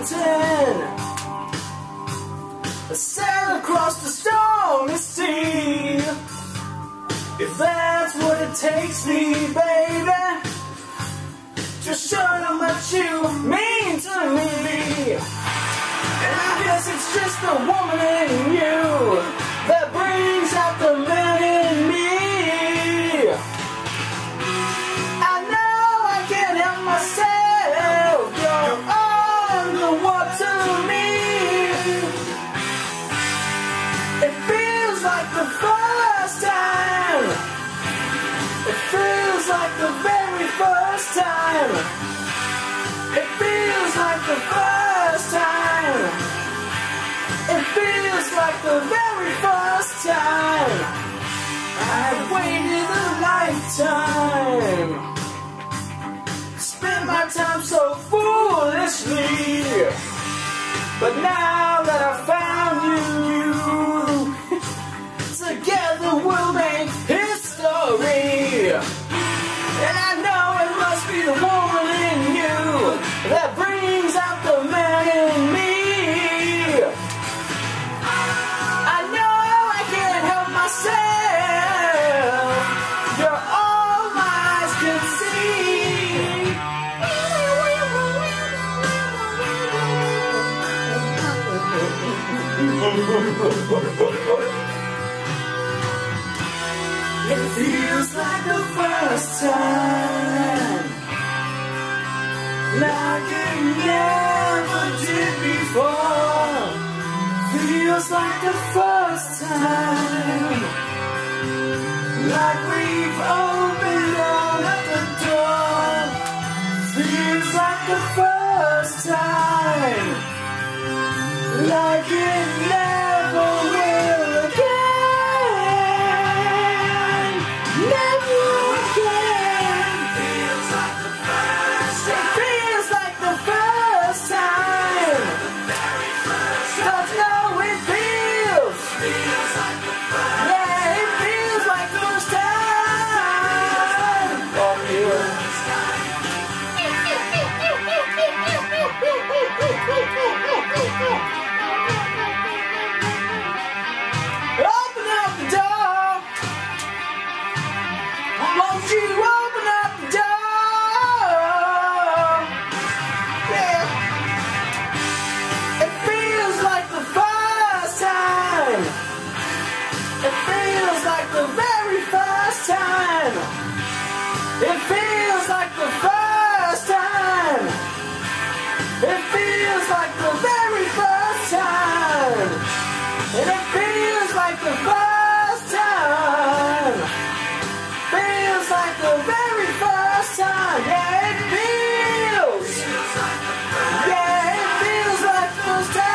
mountain, sail across the stormy sea. If that's what it takes me, baby, just show how much you mean to me. And I guess it's just the woman in you that brings out the man in me. I know I can't help myself, you're all the one to me. It feels like the first time. It feels like the very first time. It feels like the first time. It feels like the very first time. I've waited a lifetime, spent my time so foolishly, but now that I found you, together we'll make history. And I know it must be the woman in you that brings out the man in me. I know I can't help myself, you're all my eyes can see. It feels like the first time, like it never did before. Feels like the first time, like we've opened all of the door. Feels like the first time, like it never will again. Never again. Feels like the first time. It feels like the first time. The very first time. Don't know it feels. Feels like the first. Yeah, it feels like the first time. Oh, first time. Open up the door. Won't you open up the door? Yeah. It feels like the first time. It feels like the very first time. It feels like the first time. It feels like the very first time. And it feels like the first time. Feels like the very first time. Yeah, it feels. Yeah, it feels like the first time.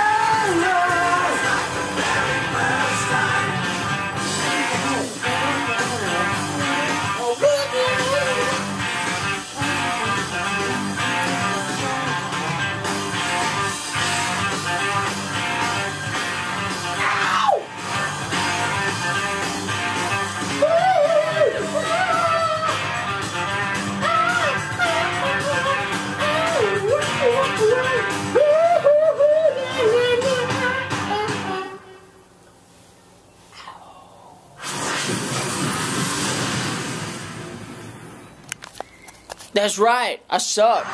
That's right, I suck.